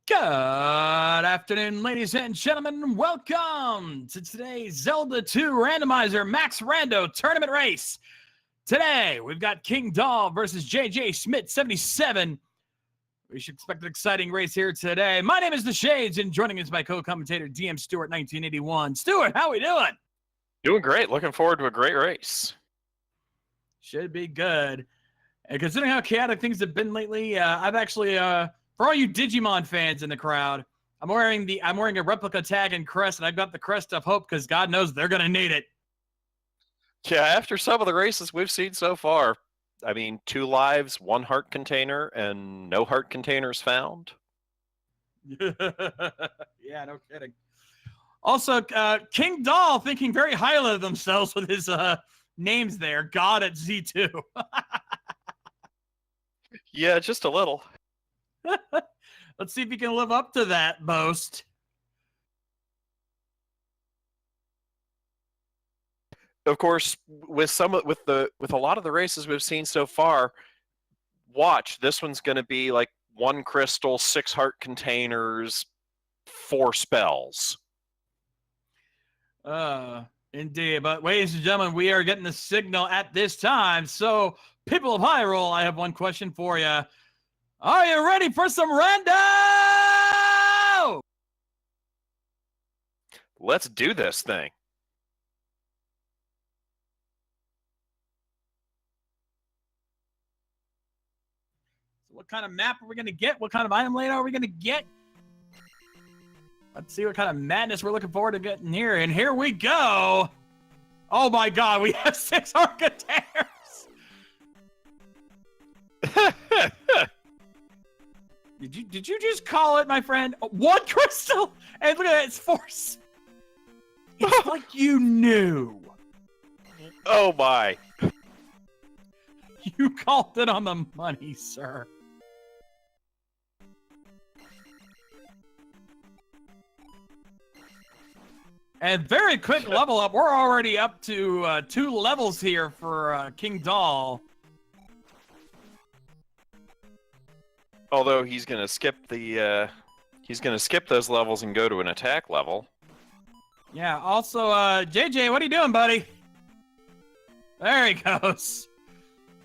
Good afternoon, ladies and gentlemen. Welcome to today's Zelda 2 Randomizer Max Rando Tournament Race. Today, we've got KingDahl versus Jjschmidt77. We should expect an exciting race here today. My name is The Shades, and joining us my co-commentator, DM Stewart 1981. Stewart, how we doing? Doing great. Looking forward to a great race. Should be good. And considering how chaotic things have been lately, I've actually... for all you Digimon fans in the crowd, I'm wearing a replica tag and crest, and I've got the crest of hope because God knows they're gonna need it. Yeah, after some of the races we've seen so far, I mean, 2 lives, 1 heart container, and no heart containers found. Yeah, no kidding. Also, KingDahl thinking very highly of themselves with his names there. God at Z2. Yeah, just a little. Let's see if he can live up to that boast. Of course, with a lot of the races we've seen so far, watch, this one's going to be like 1 crystal, 6 heart containers, 4 spells. Indeed. But ladies and gentlemen, we are getting the signal at this time. So, people of Hyrule, I have one question for you. Are you ready for some Rando? Let's do this thing. So what kind of map are we going to get? What kind of item layout are we going to get? Let's see what kind of madness we're looking forward to getting here. And here we go. Oh my God, we have 6 heart containers. Did you just call it, my friend? 1 crystal? And look at that, it's 4. It's like you knew. Oh my. You called it on the money, sir. And very quick level up. We're already up to 2 levels here for KingDahl. Although he's gonna skip those levels and go to an attack level. Yeah. Also, JJ, what are you doing, buddy? There he goes.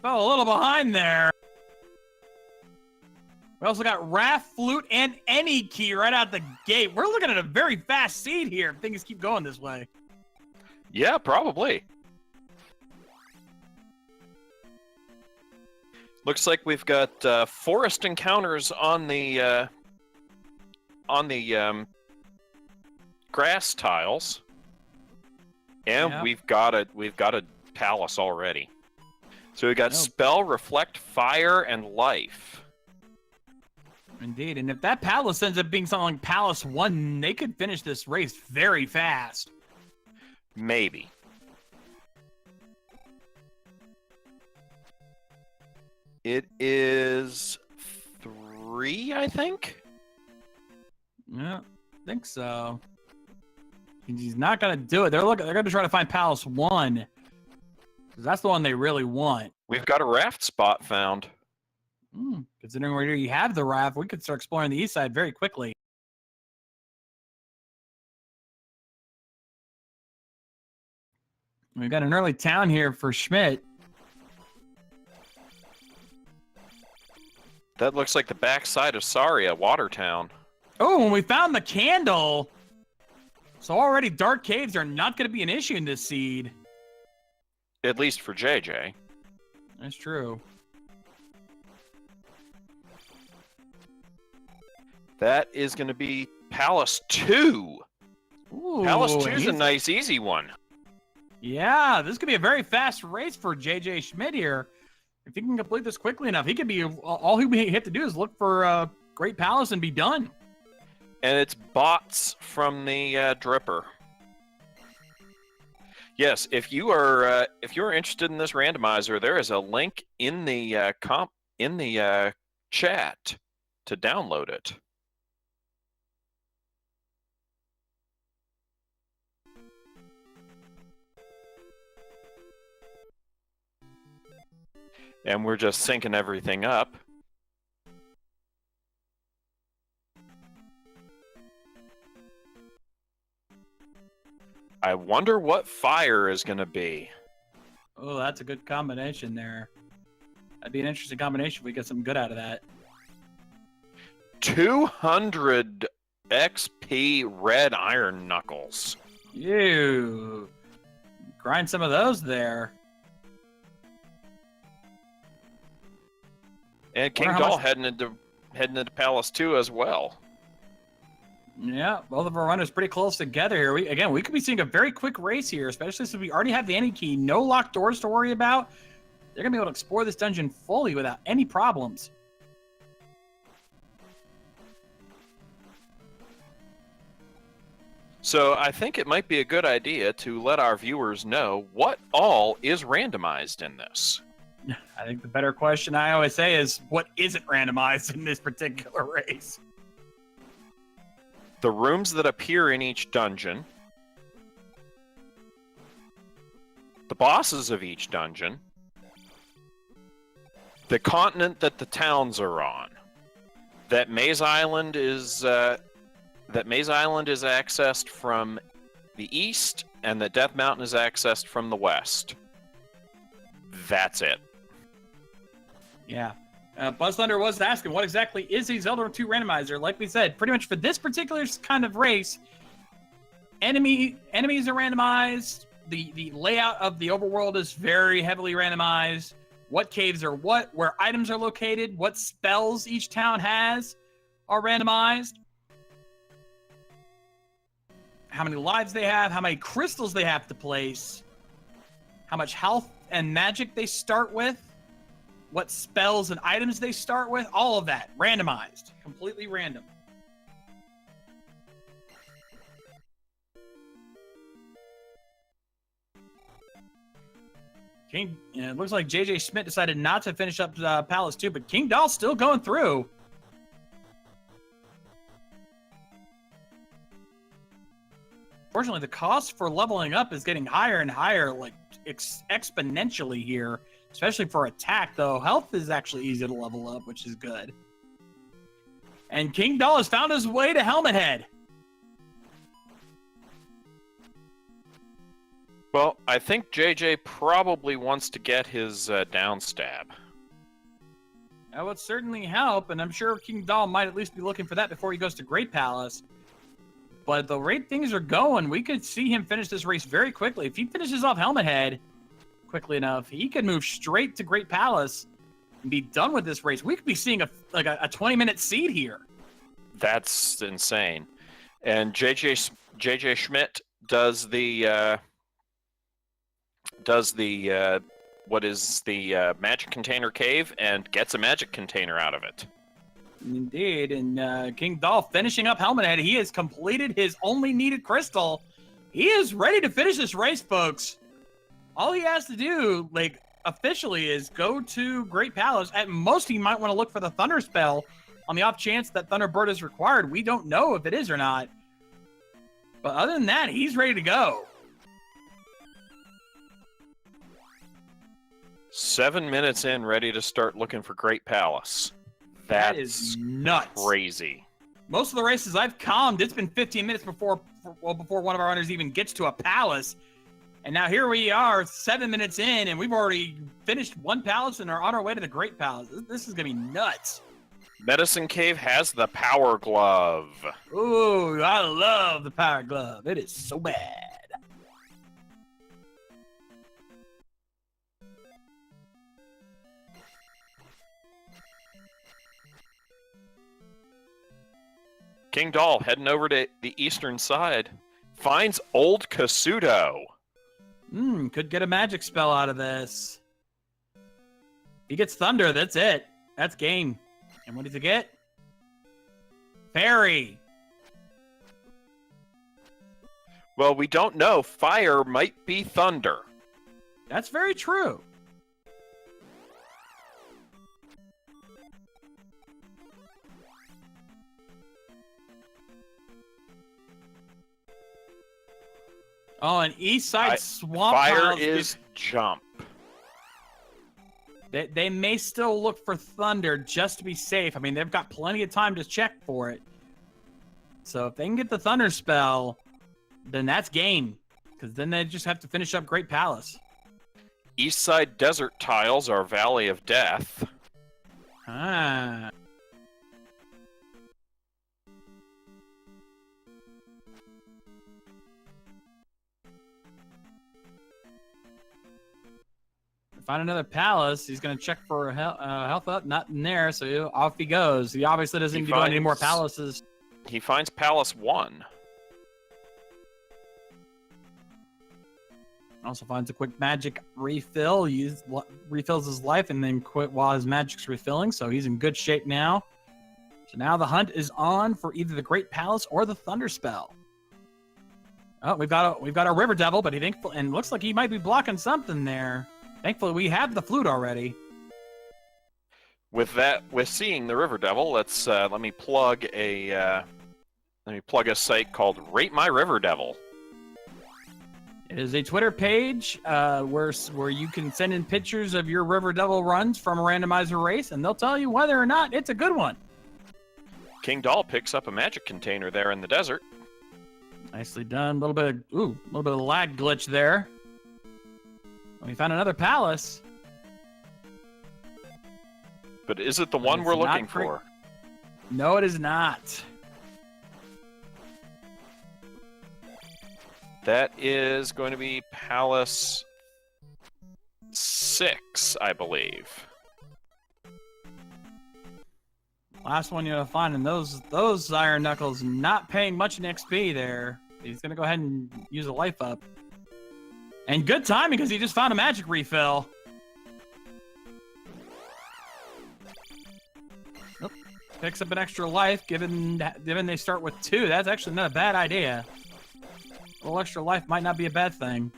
Fell a little behind there. We also got Raft, Flute, and Any Key right out the gate. We're looking at a very fast seed here if things keep going this way. Yeah, probably. Looks like we've got forest encounters on the grass tiles, and Yep. we've got a palace already. So we got Spell, Reflect, Fire, and Life. Indeed, and if that Palace ends up being something like Palace 1, they could finish this race very fast. Maybe. It is 3, I think? Yeah, I think so. He's not going to do it. They're going to try to find Palace 1. Because that's the one they really want. We've got a raft spot found. Considering where you have the raft, we could start exploring the east side very quickly. We've got an early town here for Jjschmidt. That looks like the backside of Saria, Watertown. Oh, and we found the candle. So already dark caves are not going to be an issue in this seed. At least for JJ. That's true. That is going to be Palace 2. Ooh, Palace 2 is a nice, easy one. Yeah, this could be a very fast race for JJ Jjschmidt here. If he can complete this quickly enough, he could be, all he have to do is look for Great Palace and be done. And it's bots from the Dripper. Yes, if you are interested in this randomizer, there is a link in the chat to download it. And we're just syncing everything up. I wonder what fire is going to be. Oh, that's a good combination there. That'd be an interesting combination if we get something good out of that. 200 XP red iron knuckles. Ew. Grind some of those there. And KingDahl heading into Palace 2 as well. Yeah, both of our runners pretty close together here. We could be seeing a very quick race here, especially since we already have the any key. No locked doors to worry about. They're going to be able to explore this dungeon fully without any problems. So I think it might be a good idea to let our viewers know what all is randomized in this. I think the better question I always say is, what isn't randomized in this particular race? The rooms that appear in each dungeon, the bosses of each dungeon, the continent that the towns are on, that Maze Island is accessed from the east, and that Death Mountain is accessed from the west. That's it. Yeah. Buzz Thunder was asking, what exactly is a Zelda 2 randomizer? Like we said, pretty much for this particular kind of race, enemies are randomized. The layout of the overworld is very heavily randomized. What caves are what, where items are located, what spells each town has are randomized. How many lives they have, how many crystals they have to place, how much health and magic they start with, what spells and items they start with, all of that randomized, completely random. It looks like Jjschmidt decided not to finish up Palace 2, but KingDahl's still going through. Fortunately, the cost for leveling up is getting higher and higher, like exponentially here, especially for attack, though. Health is actually easy to level up, which is good. And KingDahl has found his way to Helmet Head. Well, I think JJ probably wants to get his down stab. That would certainly help, and I'm sure KingDahl might at least be looking for that before he goes to Great Palace. But the rate things are going, we could see him finish this race very quickly. If he finishes off Helmet Head quickly enough, he could move straight to Great Palace and be done with this race. We could be seeing a 20-minute seed here. That's insane. And Jjschmidt does the what is the magic container cave and gets a magic container out of it. Indeed, and KingDahl finishing up Helmet Head. He has completed his only needed crystal. He is ready to finish this race, folks. All he has to do, like, officially is go to Great Palace. At most, he might want to look for the Thunder Spell on the off chance that Thunderbird is required. We don't know if it is or not. But other than that, he's ready to go. 7 minutes in, ready to start looking for Great Palace. That is nuts. Crazy. Most of the races I've calmed, it's been 15 minutes before one of our runners even gets to a palace. And now here we are, 7 minutes in, and we've already finished one palace and are on our way to the Great Palace. This is going to be nuts. Medicine Cave has the Power Glove. Ooh, I love the Power Glove. It is so bad. KingDahl heading over to the eastern side finds Old Kasuto. Could get a magic spell out of this. He gets Thunder, that's it. That's game. And what does he get? Fairy. Well, we don't know. Fire might be thunder. That's very true. Oh, an east side swamp. Fire is jump. They may still look for thunder just to be safe. I mean, they've got plenty of time to check for it. So if they can get the thunder spell, then that's game. Because then they just have to finish up Great Palace. East side desert tiles are Valley of Death. Ah. Find another palace. He's going to check for health up. Not in there, so off he goes. He obviously doesn't need to go any more palaces. He finds Palace 1. Also finds a quick magic refill. Refills his life and then quit while his magic's refilling. So he's in good shape now. So now the hunt is on for either the Great Palace or the Thunder Spell. Oh, we've got a River Devil, but and looks like he might be blocking something there. Thankfully, we have the flute already. With seeing the River Devil, let me plug a site called Rate My River Devil. It is a Twitter page where you can send in pictures of your River Devil runs from a randomizer race, and they'll tell you whether or not it's a good one. KingDahl picks up a magic container there in the desert. Nicely done. A little bit of lag glitch there. We found another palace. But is it the one we're looking for? No, it is not. That is going to be Palace 6, I believe. Last one you'll find, and those Iron Knuckles not paying much in XP there. He's going to go ahead and use a life up. And good timing because he just found a magic refill. Nope. Picks up an extra life, given they start with 2. That's actually not a bad idea. A little extra life might not be a bad thing.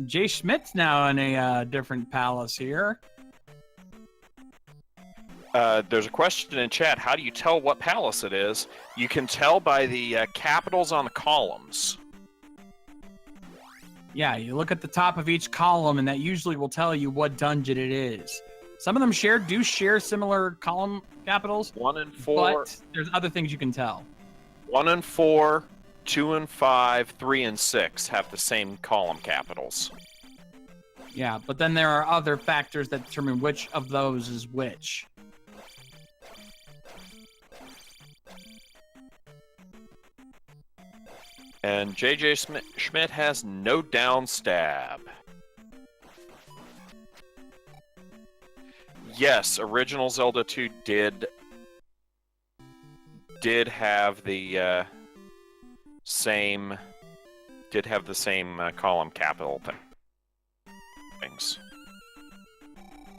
Jschmidt's now in a different palace here. There's a question in chat. How do you tell what palace it is? You can tell by the capitals on the columns. Yeah, you look at the top of each column, and that usually will tell you what dungeon it is. Some of them do share similar column capitals. 1 and 4. But there's other things you can tell. 1 and 4, 2 and 5, 3 and 6 have the same column capitals. Yeah, but then there are other factors that determine which of those is which. And Jjschmidt has no down stab. Yes, original Zelda 2 did have the same column capital things.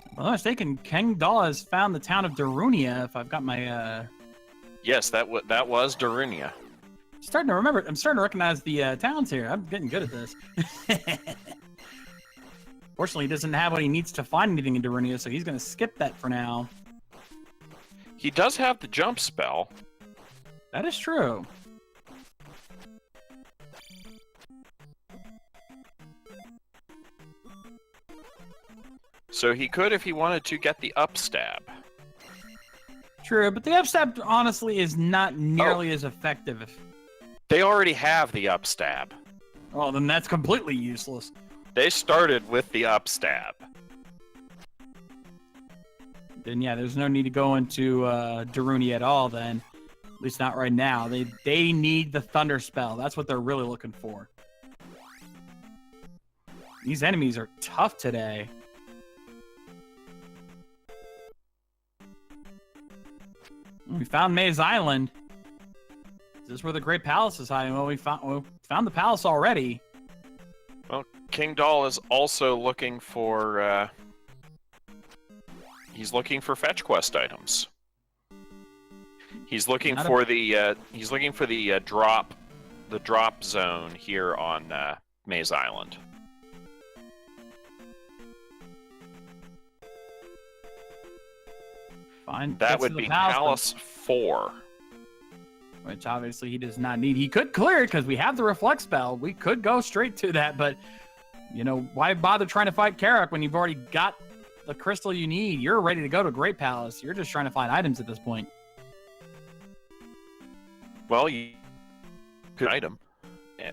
If I'm not mistaken, KingDahl has found the town of Darunia. If I've got my Yes, that was Darunia. Starting to remember. I'm starting to recognize the towns here. I'm getting good at this. Fortunately, he doesn't have what he needs to find anything in Darunia, so he's going to skip that for now. He does have the jump spell. That is true. So he could, if he wanted to, get the up stab. True, but the upstab, honestly, is not nearly as effective. They already have the up stab. Oh, then that's completely useless. They started with the up stab. Then yeah, there's no need to go into Darunia at all then. At least not right now. They need the Thunder Spell. That's what they're really looking for. These enemies are tough today. We found Maze Island. Is this where the Great Palace is hiding? Well, we found the palace already. Well, KingDahl is also looking for he's looking for fetch quest items. He's looking for the drop zone here on Maze Island. Fine. That would be Palace 4. Which obviously he does not need. He could clear it because we have the Reflect spell. We could go straight to that, but you know, why bother trying to fight Karak when you've already got the crystal you need? You're ready to go to Great Palace. You're just trying to find items at this point. Well, you could item. Yeah.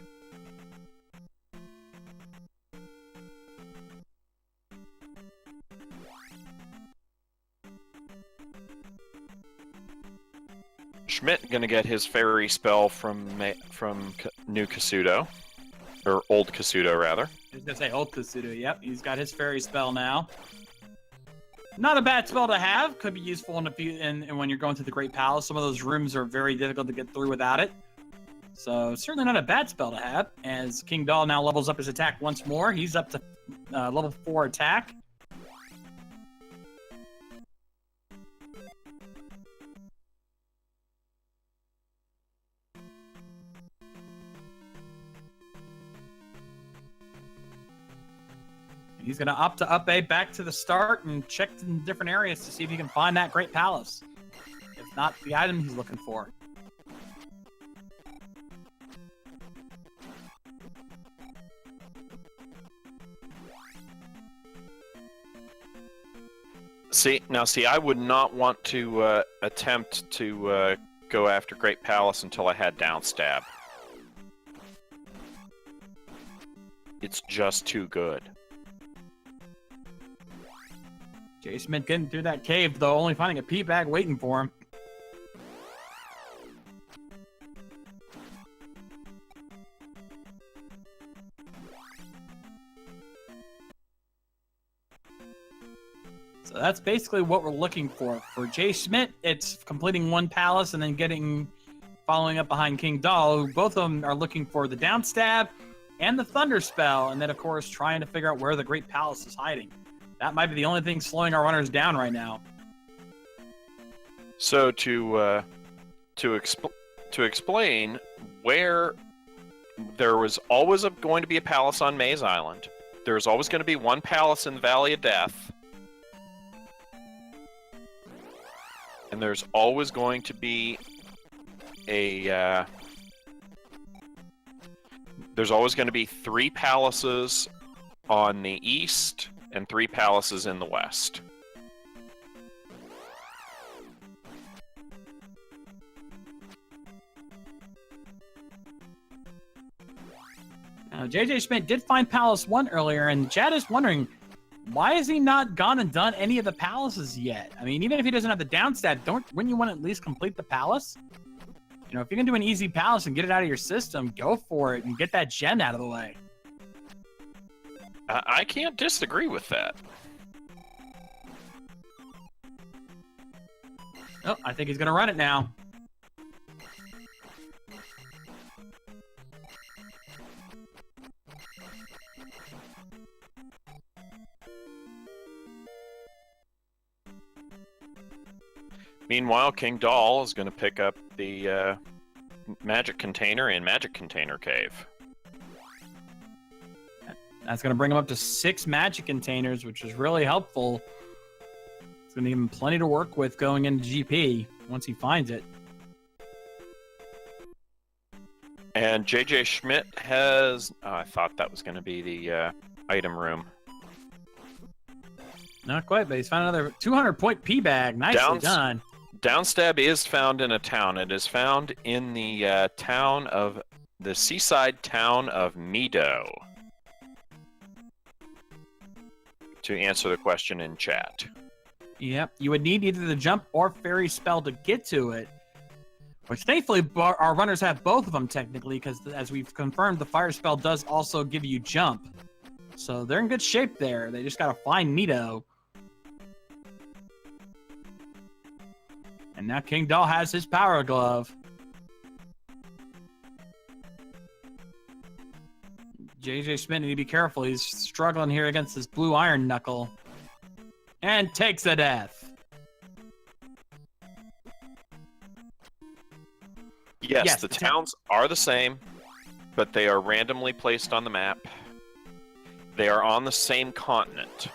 Schmidt gonna get his fairy spell from New Kasuto, or Old Kasuto rather. I was gonna say Old Kasuto. Yep, he's got his fairy spell now. Not a bad spell to have. Could be useful in when you're going to the Great Palace. Some of those rooms are very difficult to get through without it. So certainly not a bad spell to have. As KingDahl now levels up his attack once more. He's up to level 4 attack. He's going to opt to up A back to the start and check in different areas to see if he can find that Great Palace. If not, the item he's looking for. See, I would not want to attempt to go after Great Palace until I had downstab. It's just too good. Jschmidt getting through that cave, though, only finding a pea bag waiting for him. So that's basically what we're looking for. For Jschmidt, it's completing one palace and then following up behind KingDahl, who both of them are looking for the downstab and the thunder spell, and then, of course, trying to figure out where the Great Palace is hiding. That might be the only thing slowing our runners down right now. So to explain, where there was always going to be a palace on Maze Island, there's always going to be one palace in the Valley of Death, and there's always going to be there's always going to be 3 palaces on the east and 3 palaces in the west. Now, Jjschmidt did find Palace 1 earlier, and Chad is wondering, why has he not gone and done any of the palaces yet? I mean, even if he doesn't have the downstab, wouldn't you want to at least complete the palace? You know, if you can do an easy palace and get it out of your system, go for it and get that gem out of the way. I can't disagree with that. Oh, I think he's going to run it now. Meanwhile, KingDahl is going to pick up the magic container in Magic Container Cave. That's going to bring him up to 6 magic containers, which is really helpful. It's going to give him plenty to work with going into GP once he finds it. And Jschmidt has... Oh, I thought that was going to be the item room. Not quite, but he's found another 200-point P-bag. Nicely done. Downstab is found in a town. It is found in the seaside town of Meadow. To answer the question in chat. Yep, you would need either the jump or fairy spell to get to it. Which thankfully our runners have both of them technically, because as we've confirmed, the fire spell does also give you jump. So they're in good shape there. They just gotta find Meadow. And now KingDahl has his power glove. Jschmidt need to be careful. He's struggling here against this blue iron knuckle. And takes a death. Yes, the towns are the same, but they are randomly placed on the map. They are on the same continent.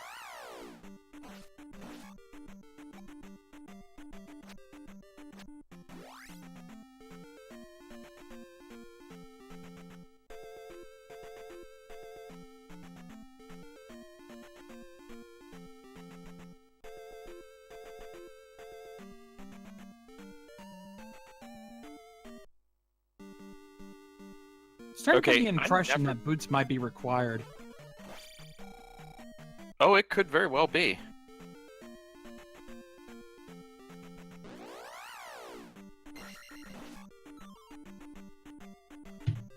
Starting to get the impression that boots might be required. Oh, it could very well be.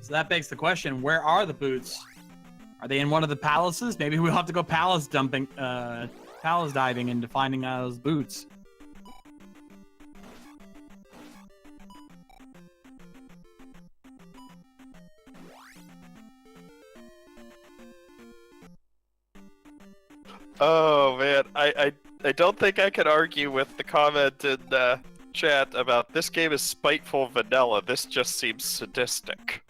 So that begs the question, where are the boots? Are they in one of the palaces? Maybe we'll have to go palace dumping, palace diving and finding those boots. Oh man, I don't think I could argue with the comment in chat about this game is spiteful vanilla. This just seems sadistic.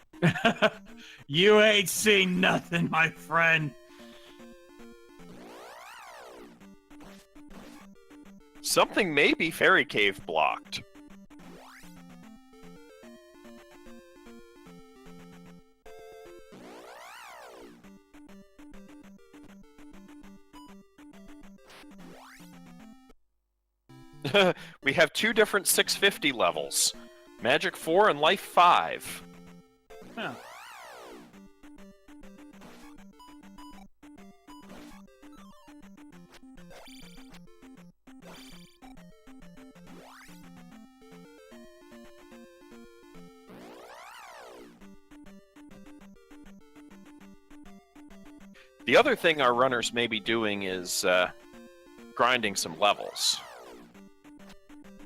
You ain't seen nothing, my friend. Something may be Fairy Cave blocked. We have 2 different 650 levels. Magic 4 and Life 5. Huh. The other thing our runners may be doing is grinding some levels.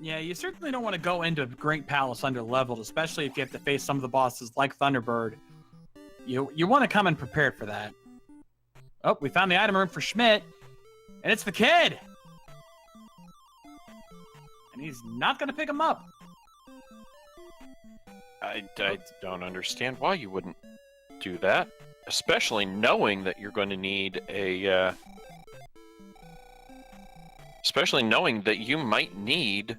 Yeah, you certainly don't want to go into Great Palace under-leveled, especially if you have to face some of the bosses like Thunderbird. You want to come in prepared for that. Oh, we found the item room for Jjschmidt, and it's the kid! And he's not going to pick him up. I don't understand why you wouldn't do that, especially knowing that you're going to need a... especially knowing that you might need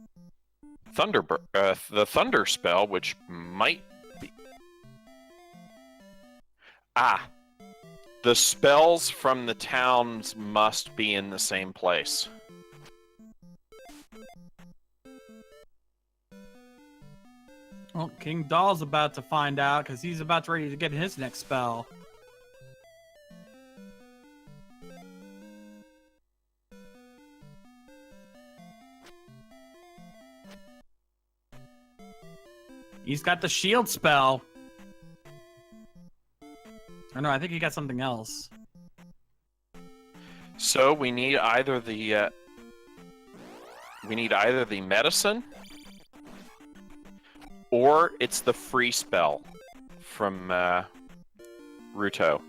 the Thunder spell, which might be... the spells from the towns must be in the same place. Well, KingDahl's about to find out, because he's about to ready to get his next spell. He's got the shield spell. Or no, I think he got something else. So we need either the medicine, or it's the free spell from Ruto.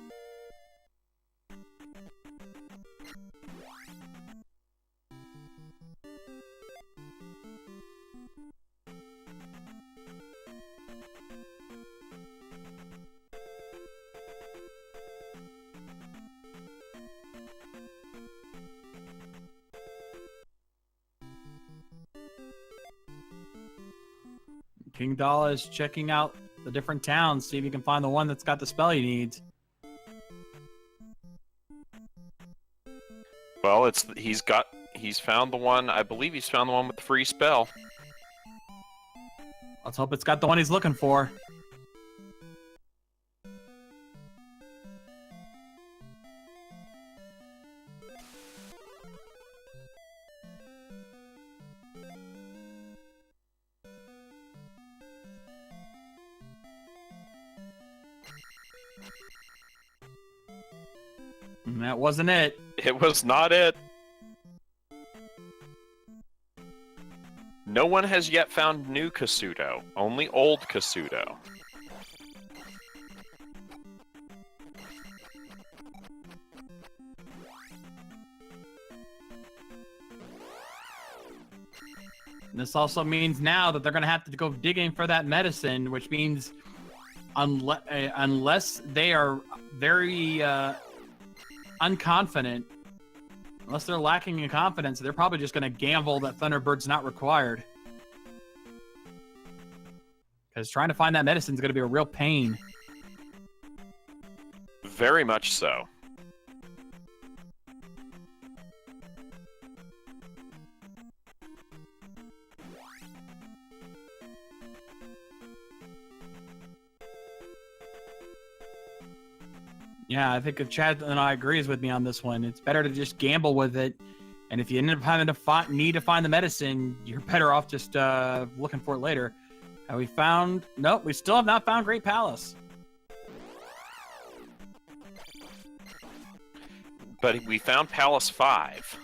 KingDahl is checking out the different towns, see if you can find the one that's got the spell you need. Well, he's found the one. I believe he's found the one with the free spell. Let's hope it's got the one he's looking for. And that wasn't it. It was not it. No one has yet found new Kasuto, only old Kasuto. This also means now that they're going to have to go digging for that medicine, which means unless they are very unconfident, unless they're lacking in confidence, they're probably just going to gamble that Thunderbird's not required. Because trying to find that medicine is going to be a real pain. Very much so. Yeah, I think if Chad and I agrees with me on this one, it's better to just gamble with it. And if you end up having to need to find the medicine, you're better off just looking for it later. Have we found... Nope, we still have not found Great Palace. But we found Palace 5.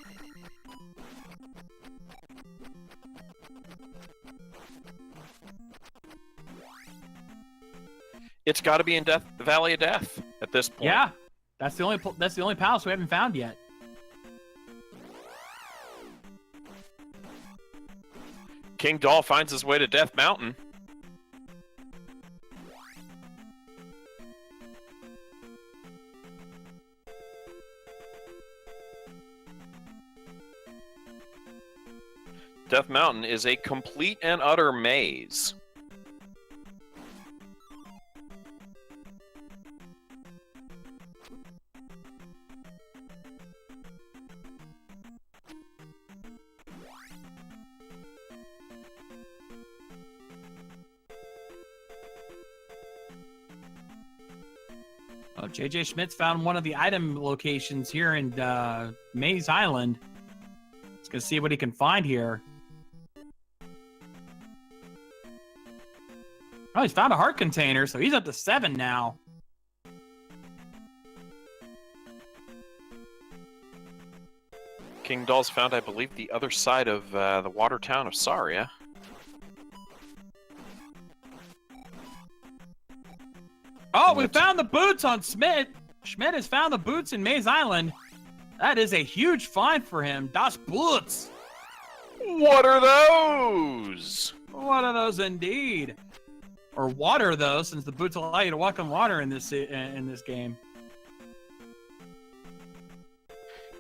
It's got to be in the Valley of Death at this point. Yeah, that's the only palace we haven't found yet. KingDahl finds his way to Death Mountain. Death Mountain is a complete and utter maze. Oh, Jschmidt77 found one of the item locations here in Maze Island. Let's go see what he can find here. Oh, he's found a heart container, so he's up to 7 now. KingDahl's found, I believe, the other side of the water town of Saria. Oh, we found the boots on Schmidt. Schmidt has found the boots in Maze Island. That is a huge find for him. Das Boots. What are those? What are those indeed? Or water, though, since the boots allow you to walk on water in this game.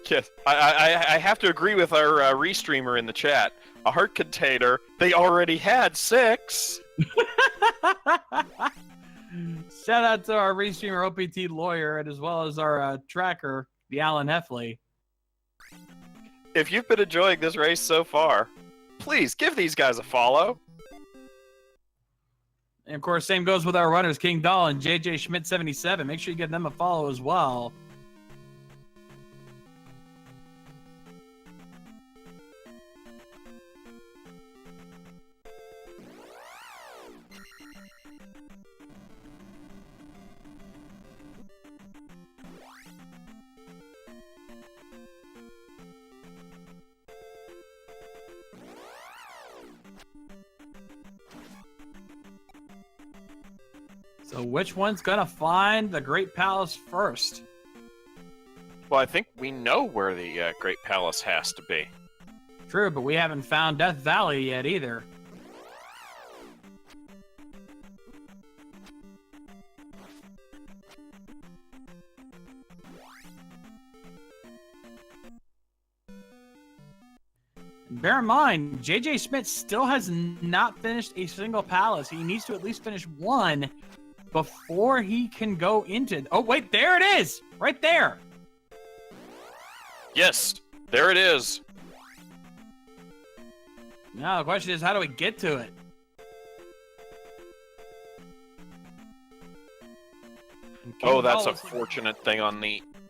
Yes, I have to agree with our restreamer in the chat. A heart container. They already had 6. Shout out to our restreamer OPT lawyer, and as well as our tracker, the Alan Heffley. If you've been enjoying this race so far, please give these guys a follow. And of course, same goes with our runners, KingDahl and Jjschmidt77. Make sure you give them a follow as well. So which one's gonna find the Great Palace first? Well, I think we know where the Great Palace has to be. True, but we haven't found Death Valley yet either. And bear in mind, Jschmidt still has not finished a single palace. He needs to at least finish one before he can go into... Oh, wait, there it is! Right there! Yes, there it is. Now, the question is, how do we get to it? Oh, that's a fortunate thing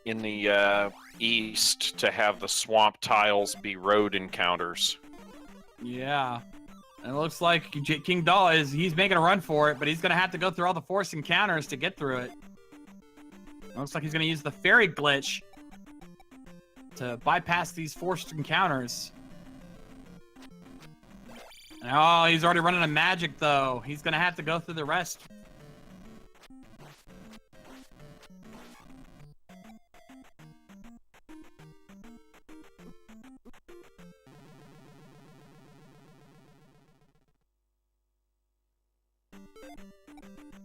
in the east to have the swamp tiles be road encounters. Yeah. And it looks like KingDahl he's making a run for it, but he's going to have to go through all the forced encounters to get through it. It looks like he's going to use the fairy glitch to bypass these forced encounters. Oh, he's already running a magic, though. He's going to have to go through the rest.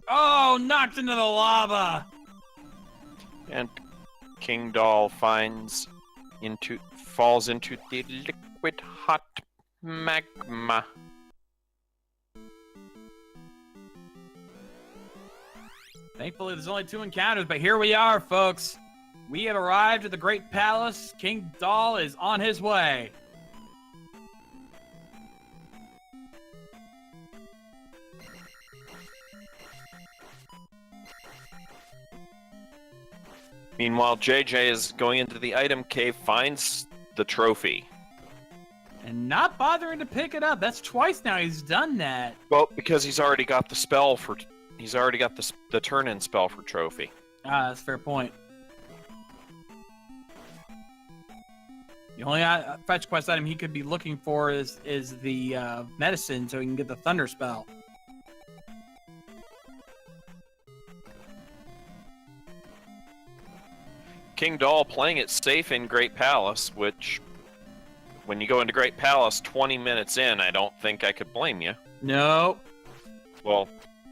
Oh, knocked into the lava. And KingDahl falls into the liquid hot magma. Thankfully, there's only 2 encounters, but here we are, folks. We have arrived at the Great Palace. KingDahl is on his way. Meanwhile, JJ is going into the item cave, finds the trophy. And not bothering to pick it up. That's twice now he's done that. Well, because he's already got the spell for... He's already got the turn-in spell for trophy. Ah, that's a fair point. The only fetch quest item he could be looking for is the medicine, so he can get the thunder spell. KingDahl playing it safe in Great Palace, which, when you go into Great Palace 20 minutes in, I don't think I could blame you. No. Well,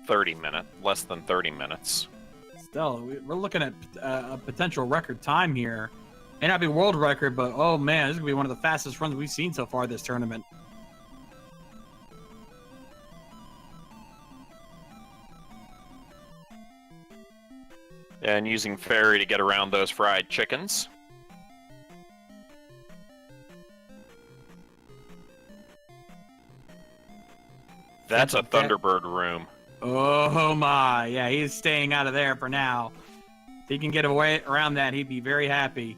30 minutes, less than 30 minutes. Still, we're looking at a potential record time here. May not be world record, but oh man, this is gonna be one of the fastest runs we've seen so far this tournament. And using Fairy to get around those fried chickens. That's a Thunderbird room. Oh my, yeah, he's staying out of there for now. If he can get away around that, he'd be very happy.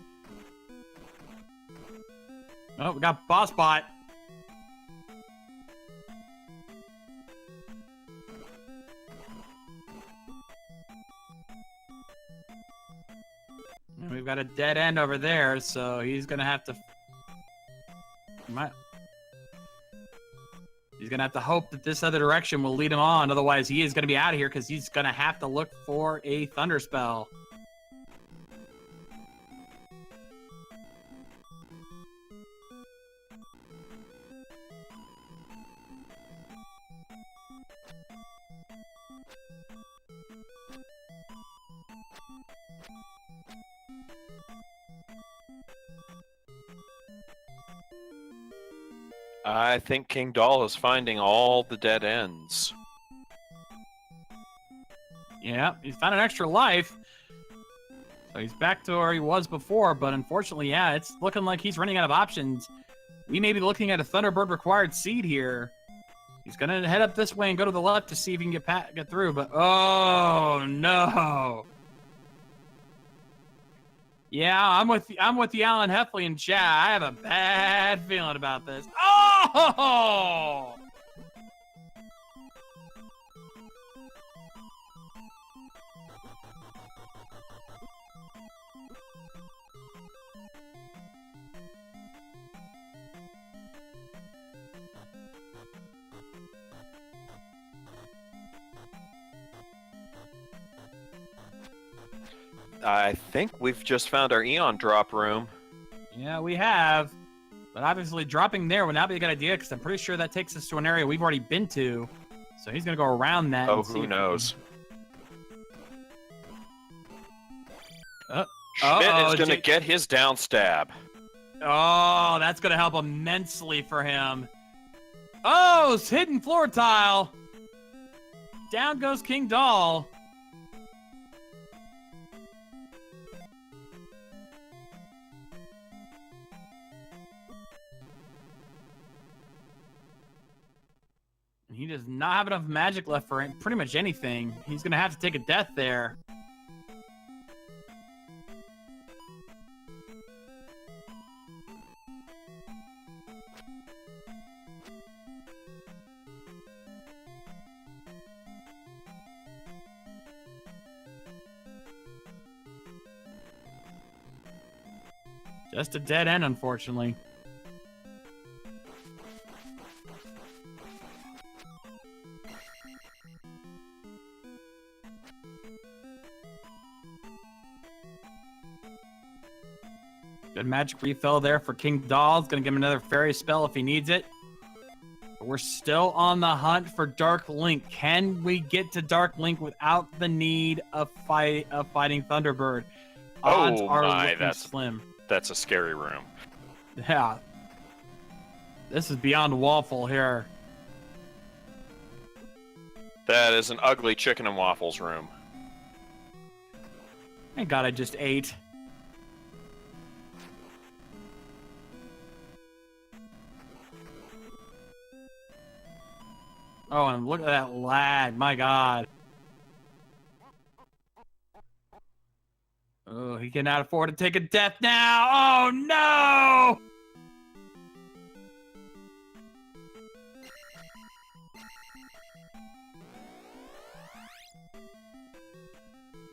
Oh, we got Boss Bot. And we've got a dead end over there, so he's gonna have to. He's gonna have to hope that this other direction will lead him on. Otherwise, he is gonna be out of here because he's gonna have to look for a Thunder Spell. I think KingDahl is finding all the dead ends. Yeah, he's found an extra life. So he's back to where he was before, but unfortunately, yeah, it's looking like he's running out of options. We may be looking at a Thunderbird required seed here. He's going to head up this way and go to the left to see if he can get through, but oh no. Yeah, I'm with the Alan Heffley and chat. I have a bad feeling about this. Oh! I think we've just found our Eon drop room. Yeah, we have. But obviously dropping there would not be a good idea because I'm pretty sure that takes us to an area we've already been to. So he's going to go around that. Oh, and see who knows? Jjschmidt is going to get his down stab. Oh, that's going to help immensely for him. Oh, it's hidden floor tile. Down goes KingDahl. He does not have enough magic left for pretty much anything. He's going to have to take a death there. Just a dead end, unfortunately. Good magic refill there for KingDahl. It's going to give him another fairy spell if he needs it. But we're still on the hunt for Dark Link. Can we get to Dark Link without the need of fighting Thunderbird? Odds are looking slim. That's a scary room. Yeah. This is beyond waffle here. That is an ugly chicken and waffles room. Thank God I just ate. Oh, and look at that lag. My God. Oh, he cannot afford to take a death now. Oh, no!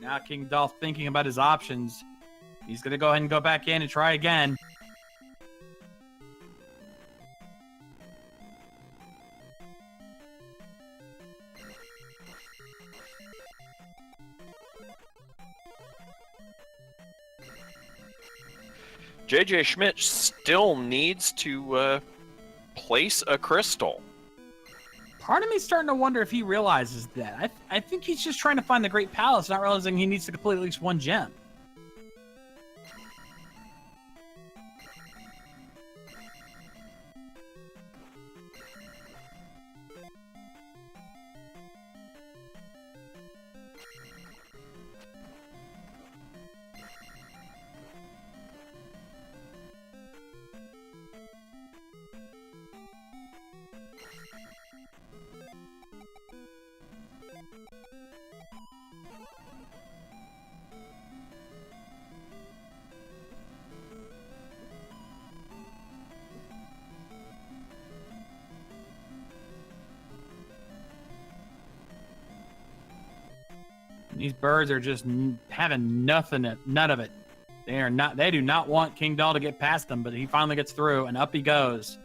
Now KingDahl thinking about his options. He's going to go ahead and go back in and try again. Jjschmidt still needs to place a crystal. Part of me's starting to wonder if he realizes that. I think he's just trying to find the Great Palace, not realizing he needs to complete at least one gem. These birds are just having none of it. They do not want KingDahl to get past them, but he finally gets through, and up he goes.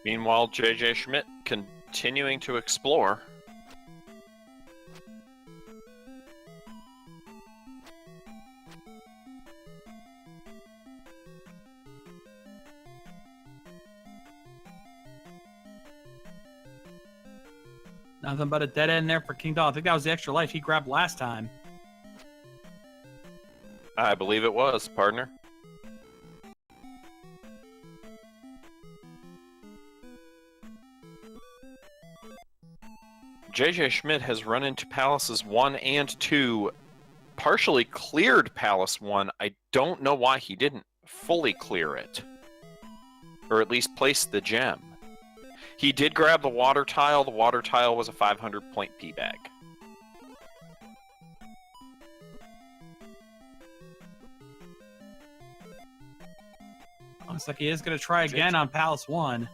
Meanwhile, Jjschmidt continuing to explore. Nothing but a dead end there for KingDahl. I think that was the extra life he grabbed last time. I believe it was, partner. Jjschmidt has run into Palaces 1 and 2, partially cleared Palace 1. I don't know why he didn't fully clear it. Or at least place the gem. He did grab the water tile. The water tile was a 500-point P-bag. Looks like he is going to try again on Palace 1.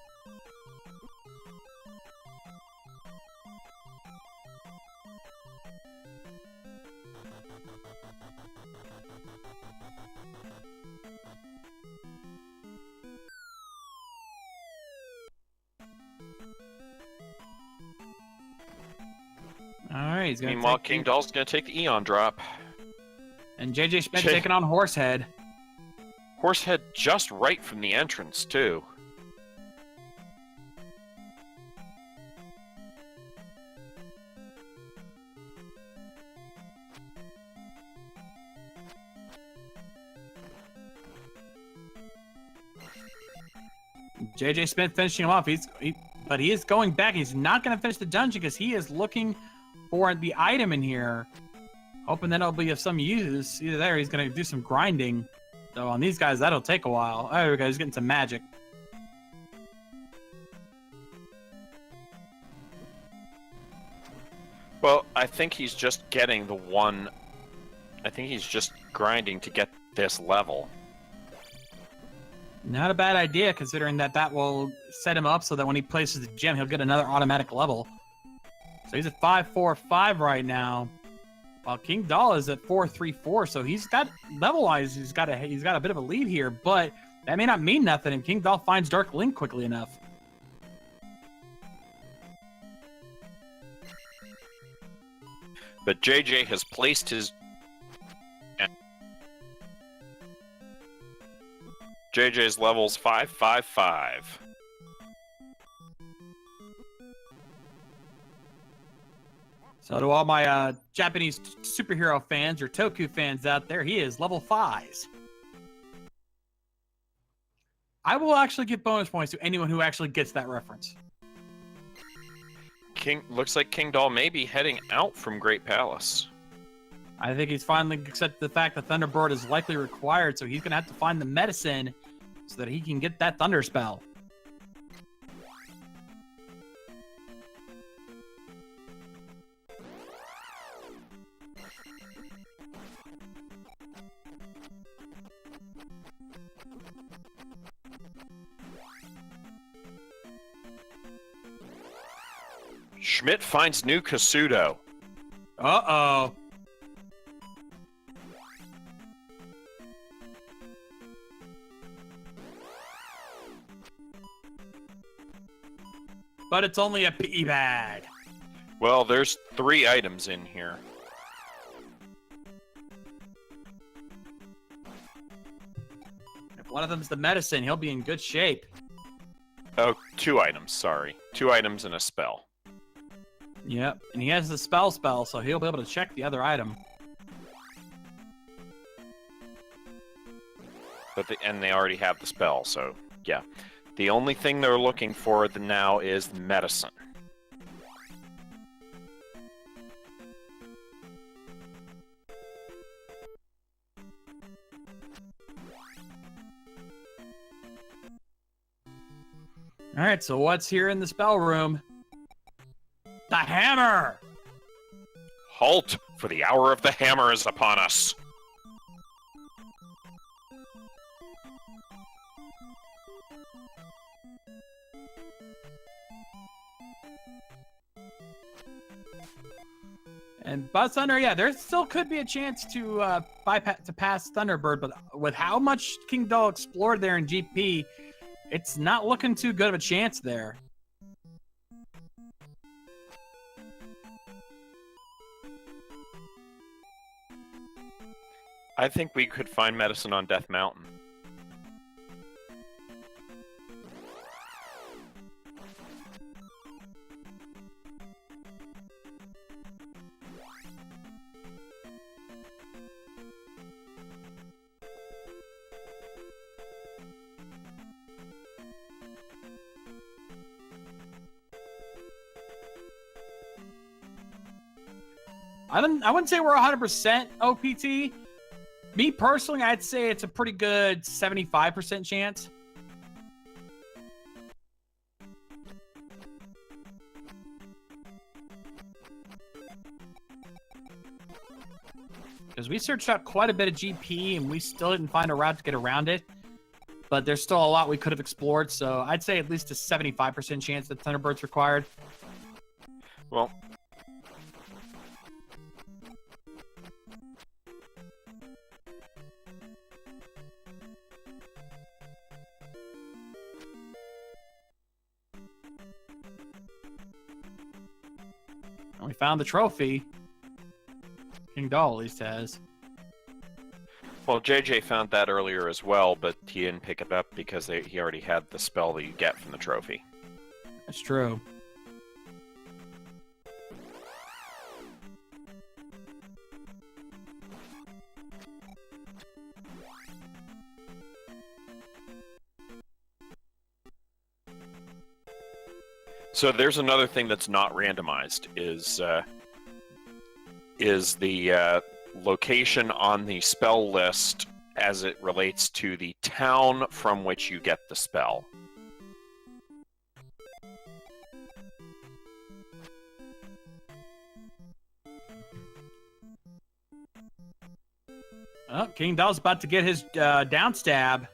Alright, he's going to Meanwhile, KingDahl's going to take the Eon drop. And Jjschmidt taking on Horsehead. Horsehead just right from the entrance, too. Jjschmidt finishing him off. But he is going back. He's not going to finish the dungeon because he is looking for the item in here, hoping that it'll be of some use. Either there, he's going to do some grinding. So on these guys, that'll take a while. Oh, there we go. He's getting some magic. Well, I think he's just getting the one. I think he's just grinding to get this level. Not a bad idea, considering that will set him up so that when he places the gem, he'll get another automatic level. So he's at 545 right now, while KingDahl is at 434. So he's got level-wise, he's got a bit of a lead here, but that may not mean nothing. And KingDahl finds Dark Link quickly enough. But JJ has placed his. JJ's level's 555. So to all my Japanese superhero fans or Toku fans out there, he is level 5s. I will actually give bonus points to anyone who actually gets that reference. Looks like KingDahl may be heading out from Great Palace. I think he's finally accepted the fact that Thunderbolt is likely required, so he's going to have to find the medicine so that he can get that Thunder Spell. Schmidt finds new Kasudo. Uh-oh. But it's only a piggy bag. Well, there's 3 items in here. If one of them's the medicine, he'll be in good shape. Oh, 2 items, sorry. 2 items and a spell. Yep, and he has the spell, so he'll be able to check the other item. And they already have the spell, so yeah. The only thing they're looking for now is medicine. All right, so what's here in the spell room? The hammer! Halt! For the hour of the hammer is upon us. And Buzz Thunder, yeah, there still could be a chance to pass Thunderbird, but with how much KingDahl explored there in GP, it's not looking too good of a chance there. I think we could find medicine on Death Mountain. I wouldn't say we're 100% OPT. Me personally, I'd say it's a pretty good 75% chance. Because we searched out quite a bit of GP and we still didn't find a route to get around it. But there's still a lot we could have explored, so I'd say at least a 75% chance that Thunderbird's required. Well, and we found the trophy. KingDahl at least has. well, JJ found that earlier as well, but he didn't pick it up because he already had the spell that you get from the trophy. That's true. So there's another thing that's not randomized is the location on the spell list as it relates to the town from which you get the spell. Oh, KingDahl's about to get his down stab.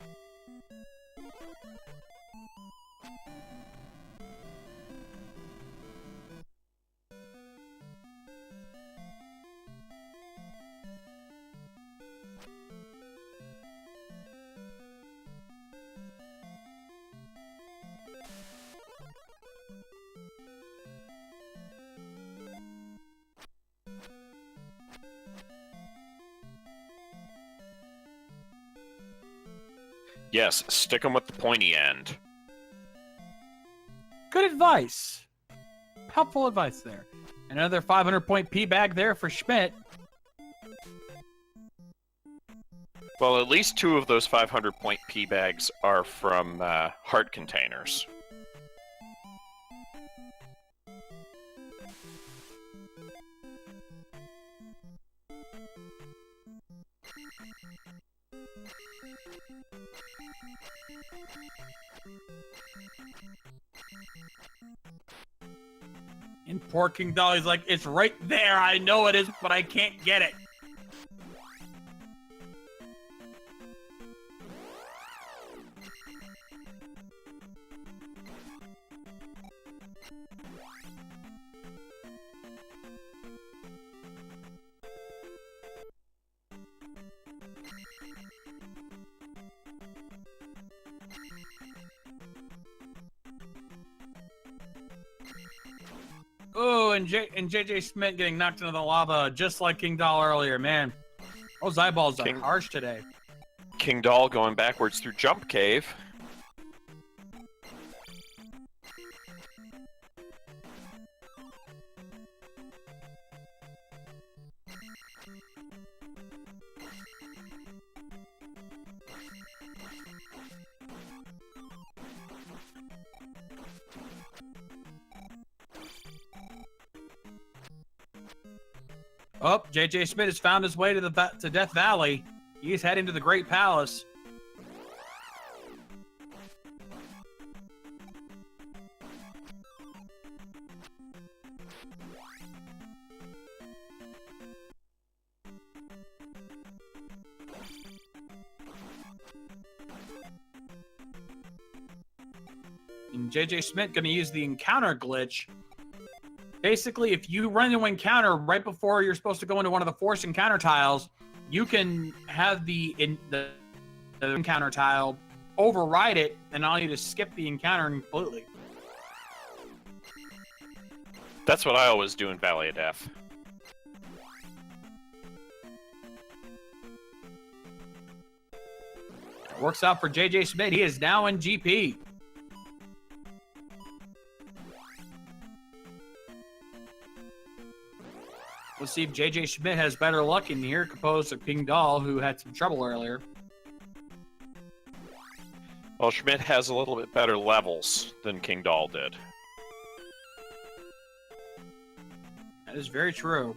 Yes, stick 'em with the pointy end. Good advice. Helpful advice there. Another 500-point P bag there for Jjschmidt. Well, at least 2 of those 500-point P bags are from heart containers. And poor KingDahl, he's like, it's right there. I know it is, but I can't get it. Oh, and Jjschmidt getting knocked into the lava just like KingDahl earlier. Man, those eyeballs are harsh today. KingDahl going backwards through Jump Cave. Oh, Jjschmidt has found his way to Death Valley. He's heading to the Great Palace. And Jjschmidt going to use the encounter glitch. Basically, if you run into an encounter right before you're supposed to go into one of the forced encounter tiles, you can have the encounter tile override it and allow you to skip the encounter completely. That's what I always do in Valley of Death. It works out for Jjschmidt. He is now in GP. Let's see if Jjschmidt has better luck in here, opposed to KingDahl, who had some trouble earlier. Well, Schmidt has a little bit better levels than KingDahl did. That is very true.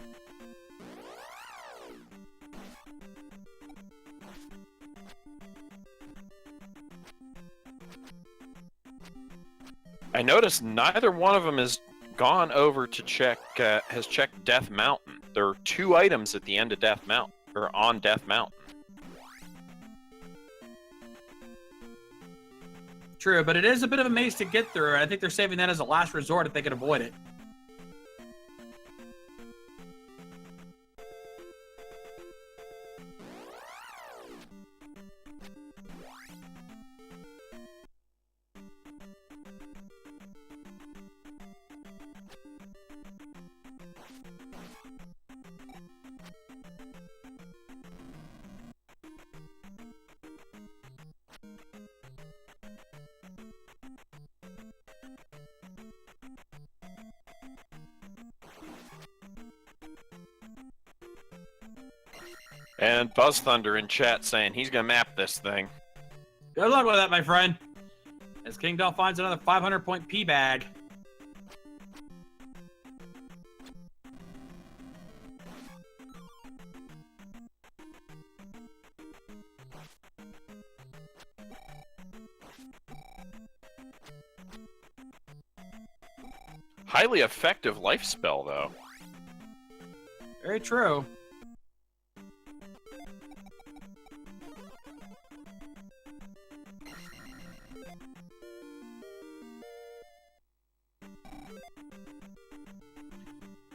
I noticed neither one of them has gone over to check, has checked Death Mountain. There are 2 items at the end of Death Mountain, or on Death Mountain. True, but it is a bit of a maze to get through. I think they're saving that as a last resort if they can avoid it. And Buzz Thunder in chat saying he's gonna map this thing. Good luck with that, my friend. As KingDahl finds another 500-point P bag. Highly effective life spell, though. Very true.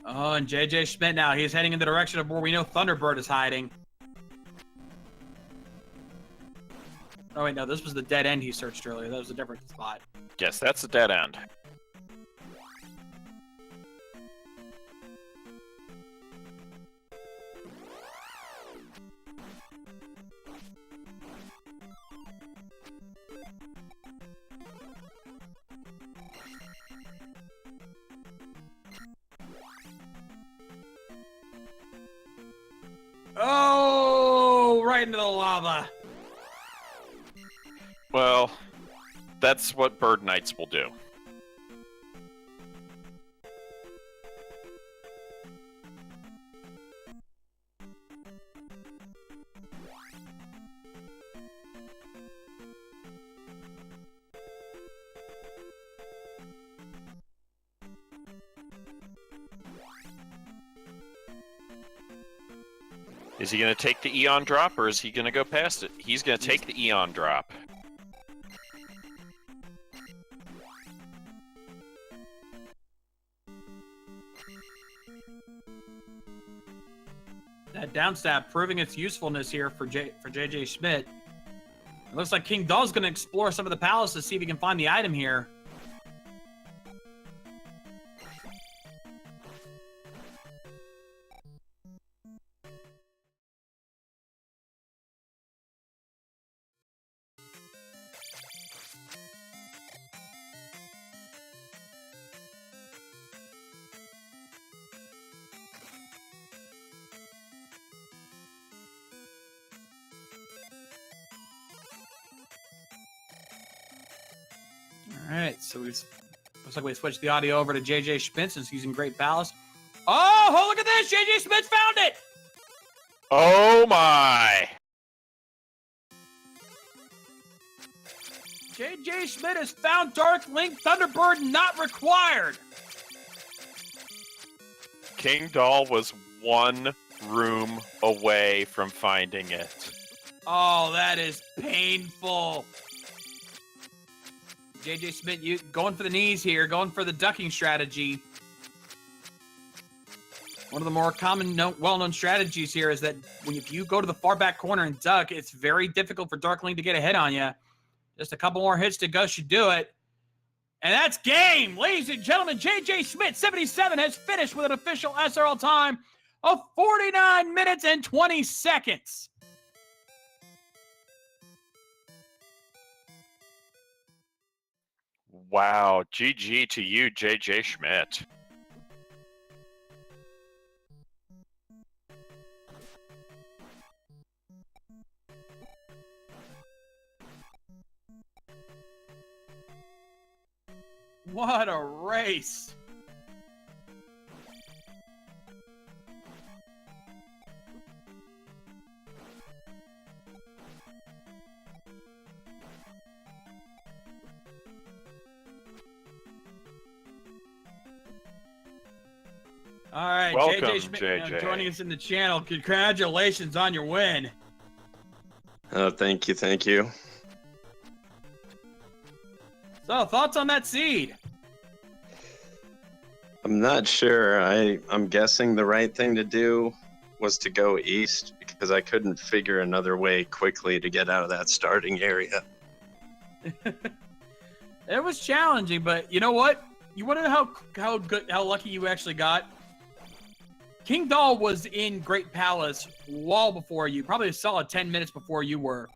Oh, and Jjschmidt now. He's heading in the direction of where we know Thunderbird is hiding. Oh, wait, no. This was the dead end he searched earlier. That was a different spot. Yes, that's a dead end. Oh, right into the lava. Well, that's what Bird Knights will do. Is he going to take the Eon drop, or is he going to go past it? He's going to take the Eon drop. That downstab proving its usefulness here for Jjschmidt. It looks like KingDahl's going to explore some of the palaces, see if he can find the item here. All right, so looks like we switched the audio over to Jjschmidt since he's in Great Palace. Oh, look at this! Jjschmidt found it! Oh my! Jjschmidt has found Dark Link Thunderbird not required. KingDahl was one room away from finding it. Oh, that is painful. Jjschmidt, you going for the knees here, going for the ducking strategy. One of the more common, well-known strategies here is that if you go to the far back corner and duck, it's very difficult for Darkling to get a hit on you. Just a couple more hits to go should do it. And that's game. Ladies and gentlemen, Jjschmidt77 has finished with an official SRL time of 49 minutes and 20 seconds. Wow, GG to you, Jjschmidt. What a race. All right, welcome, Jjschmidt, JJ. Joining us in the channel. Congratulations on your win. Oh, thank you, thank you. So, thoughts on that seed? I'm not sure. I'm guessing the right thing to do was to go east because I couldn't figure another way quickly to get out of that starting area. It was challenging, but you know what? You want to know how lucky you actually got? KingDahl was in Great Palace well before you, probably a solid 10 minutes before you were,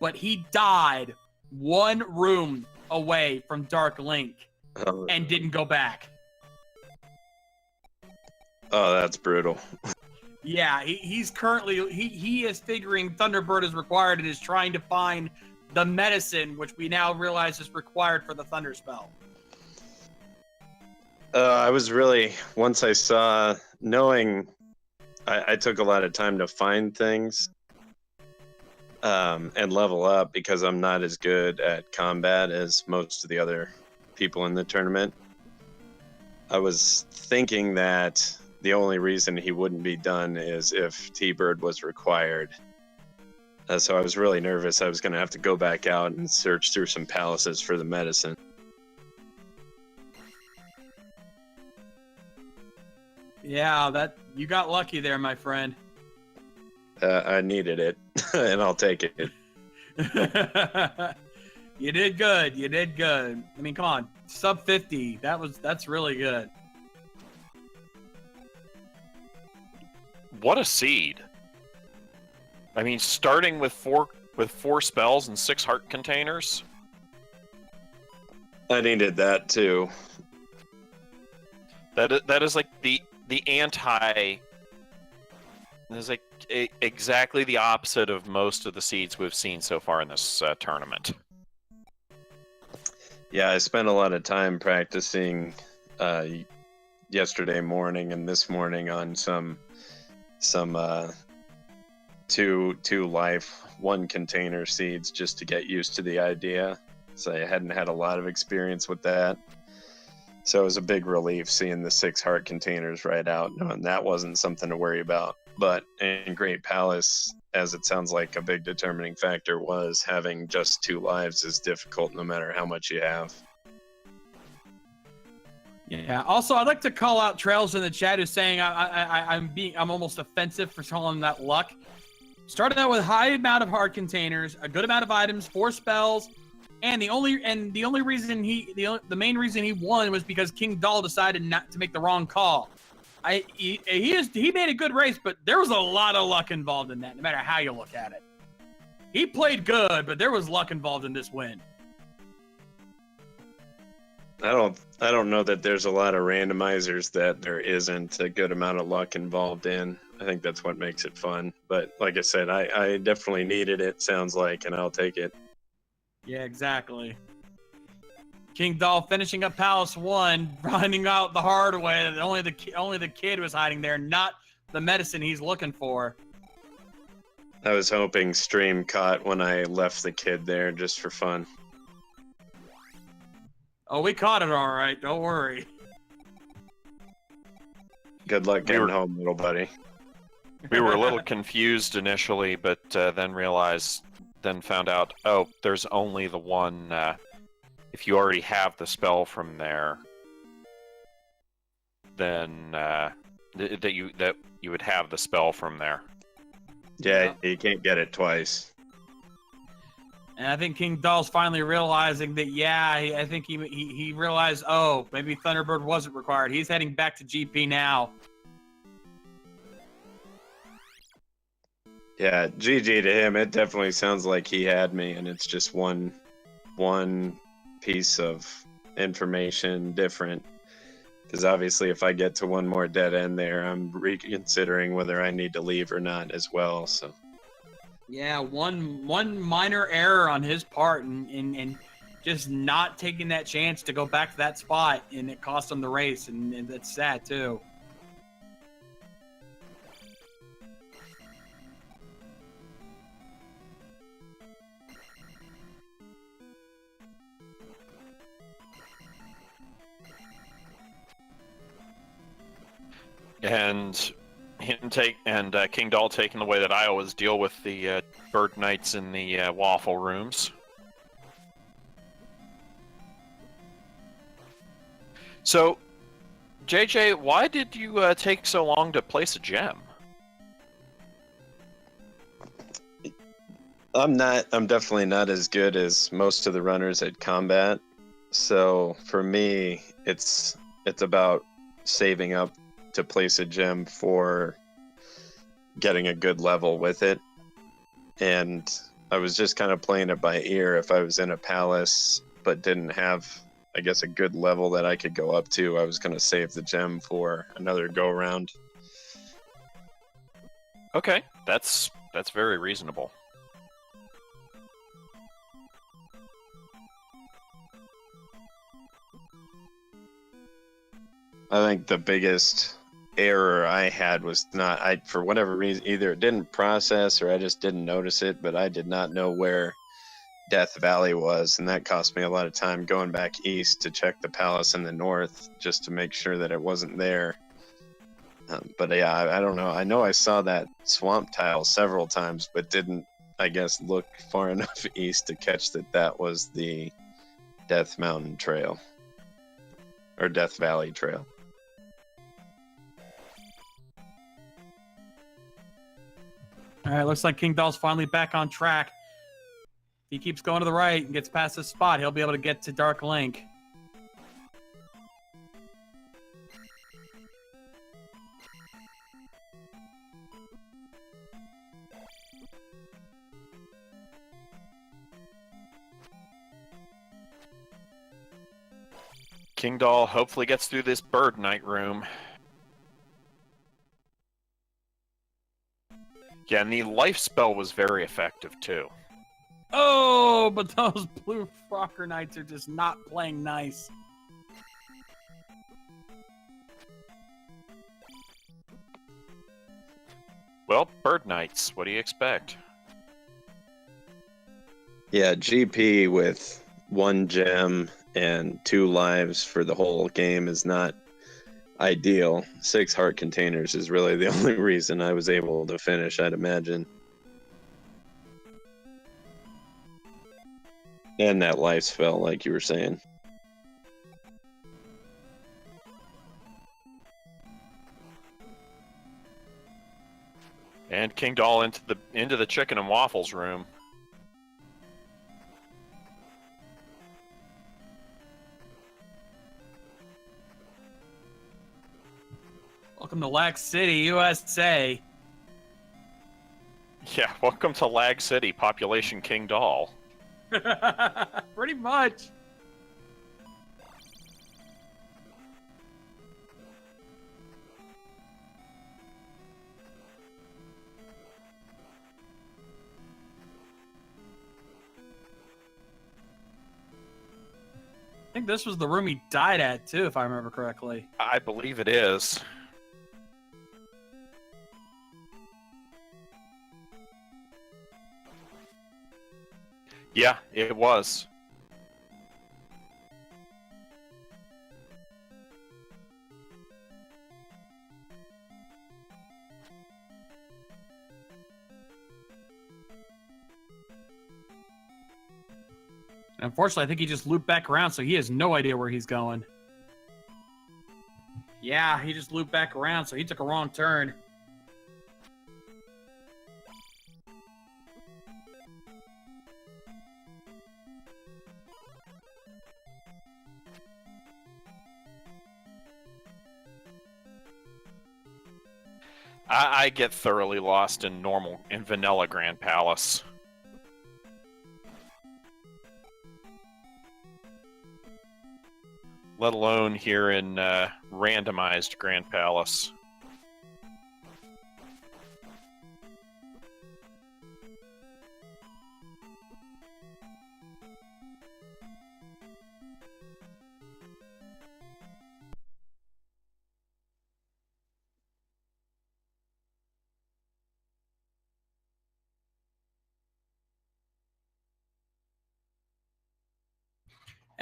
but he died one room away from Dark Link and didn't go back. Oh, that's brutal. Yeah, he's currently he is figuring Thunderbird is required and is trying to find the medicine, which we now realize is required for the Thunder spell. I was really, once I saw, knowing I took a lot of time to find things and level up because I'm not as good at combat as most of the other people in the tournament. I was thinking that the only reason he wouldn't be done is if T-Bird was required. So I was really nervous I was going to have to go back out and search through some palaces for the medicine. Yeah, that you got lucky there, my friend. I needed it, and I'll take it. You did good. You did good. I mean, come on, sub 50. That's really good. What a seed! I mean, starting with four spells and 6 heart containers. I needed that too. That is like the anti. It's like exactly the opposite of most of the seeds we've seen so far in this tournament. Yeah, I spent a lot of time practicing yesterday morning and this morning on some two life 1 container seeds just to get used to the idea. So I hadn't had a lot of experience with that. So it was a big relief seeing the 6 heart containers right out, knowing that wasn't something to worry about. But in Great Palace, as it sounds like a big determining factor was having just 2 lives is difficult no matter how much you have. Yeah. Also, I'd like to call out Trails in the chat who's saying I'm almost offensive for calling him that luck. Started out with high amount of heart containers, a good amount of items, 4 spells, and the main reason he won was because KingDahl decided not to make the wrong call. He made a good race, but there was a lot of luck involved in that, no matter how you look at it. He played good, but there was luck involved in this win. I don't know that there's a lot of randomizers that there isn't a good amount of luck involved in. I think that's what makes it fun. But like I said, I definitely needed it, sounds like, and I'll take it. Yeah, exactly. KingDahl finishing up Palace 1, finding out the hard way that only the kid was hiding there, not the medicine he's looking for. I was hoping stream caught when I left the kid there just for fun. Oh, we caught it all right. Don't worry. Good luck getting home, little buddy. We were a little confused initially, but then found out, oh, there's only the one, if you already have the spell from there, then that you would have the spell from there. Yeah, you can't get it twice. And I think KingDahl's finally realizing that, I think he realized, oh, maybe Thunderbird wasn't required. He's heading back to GP now. Yeah, GG to him. It definitely sounds like he had me, and it's just one piece of information different. Because obviously, if I get to one more dead end there, I'm reconsidering whether I need to leave or not as well. So. Yeah, one minor error on his part, and just not taking that chance to go back to that spot, and it cost him the race, and that's sad too. And KingDahl taking the way that I always deal with the bird knights in the waffle rooms. So, JJ, why did you take so long to place a gem? I'm definitely not as good as most of the runners at combat. So for me, it's about saving up to place a gem for getting a good level with it. And I was just kind of playing it by ear. If I was in a palace but didn't have, I guess, a good level that I could go up to, I was going to save the gem for another go around. Okay, that's very reasonable. I think the biggest error I had was for whatever reason, either it didn't process or I just didn't notice it, but I did not know where Death Valley was, and that cost me a lot of time going back east to check the palace in the north just to make sure that it wasn't there. But yeah, I don't know. I know I saw that swamp tile several times, but didn't, I guess, look far enough east to catch that was the Death Mountain Trail. Or Death Valley Trail. All right, looks like KingDahl's finally back on track. If he keeps going to the right and gets past this spot, he'll be able to get to Dark Link. KingDahl hopefully gets through this bird knight room. Yeah, and the life spell was very effective too. Oh, but those blue Frocker Knights are just not playing nice. Well, bird knights, what do you expect? Yeah, GP with 1 gem and 2 lives for the whole game is not ideal. 6 heart containers is really the only reason I was able to finish, I'd imagine. And that life spell, like you were saying. And KingDahl into the chicken and waffles room. Welcome to Lag City, USA. Yeah, welcome to Lag City, population KingDahl. Pretty much. I think this was the room he died at, too, if I remember correctly. I believe it is. Yeah, it was. Unfortunately, I think he just looped back around, so he has no idea where he's going. Yeah, he just looped back around, so he took a wrong turn. I get thoroughly lost in vanilla Grand Palace. Let alone here in randomized Grand Palace.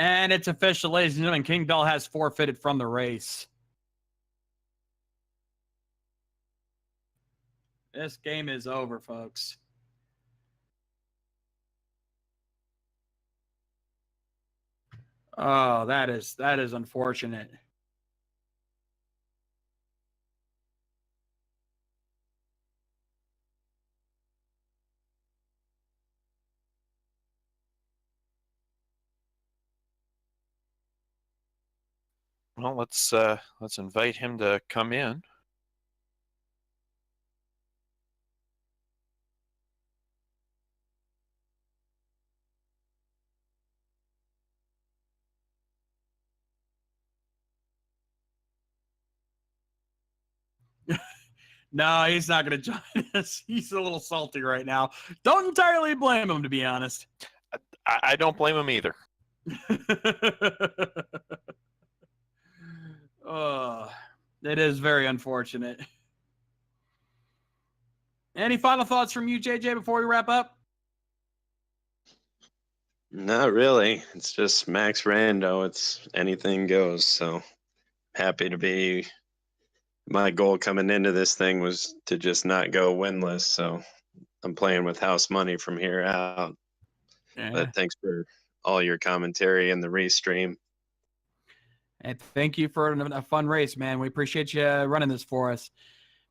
And it's official, ladies and gentlemen. KingDahl has forfeited from the race. This game is over, folks. Oh, that is unfortunate. Well, let's invite him to come in. No, he's not going to join us. He's a little salty right now. Don't entirely blame him, to be honest. I don't blame him either. Oh, it is very unfortunate. Any final thoughts from you, JJ, before we wrap up? Not really. It's just Max Rando. It's anything goes. So happy to be. My goal coming into this thing was to just not go winless. So I'm playing with house money from here out. Yeah. But thanks for all your commentary and the restream. And thank you for a fun race, man. We appreciate you running this for us.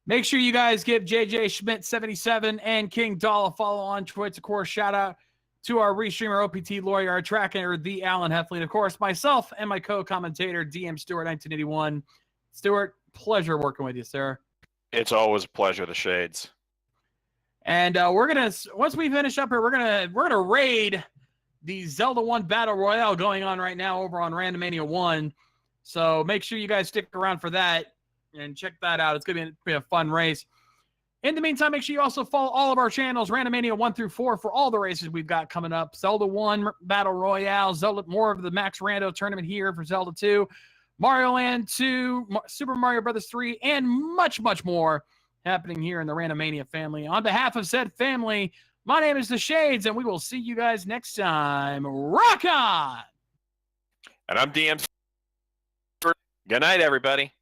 Make sure you guys give Jjschmidt77 and KingDahl a follow on Twitch. Of course, shout out to our restreamer, OPT Lawyer, our tracker, the Alan Heffley, of course, myself and my co-commentator, DM Stewart 1981. Stewart, pleasure working with you, sir. It's always a pleasure, the Shades. And we're gonna, once we finish up here, we're gonna raid the Zelda 1 Battle Royale going on right now over on Randomania 1. So make sure you guys stick around for that and check that out. It's going to be a fun race. In the meantime, make sure you also follow all of our channels, Randomania 1 through 4, for all the races we've got coming up. Zelda 1 Battle Royale, Zelda, more of the Max Rando tournament here for Zelda 2, Mario Land 2, Super Mario Brothers 3, and much, much more happening here in the Randomania family. On behalf of said family, my name is The Shades, and we will see you guys next time. Rock on! And I'm DM. Good night, everybody.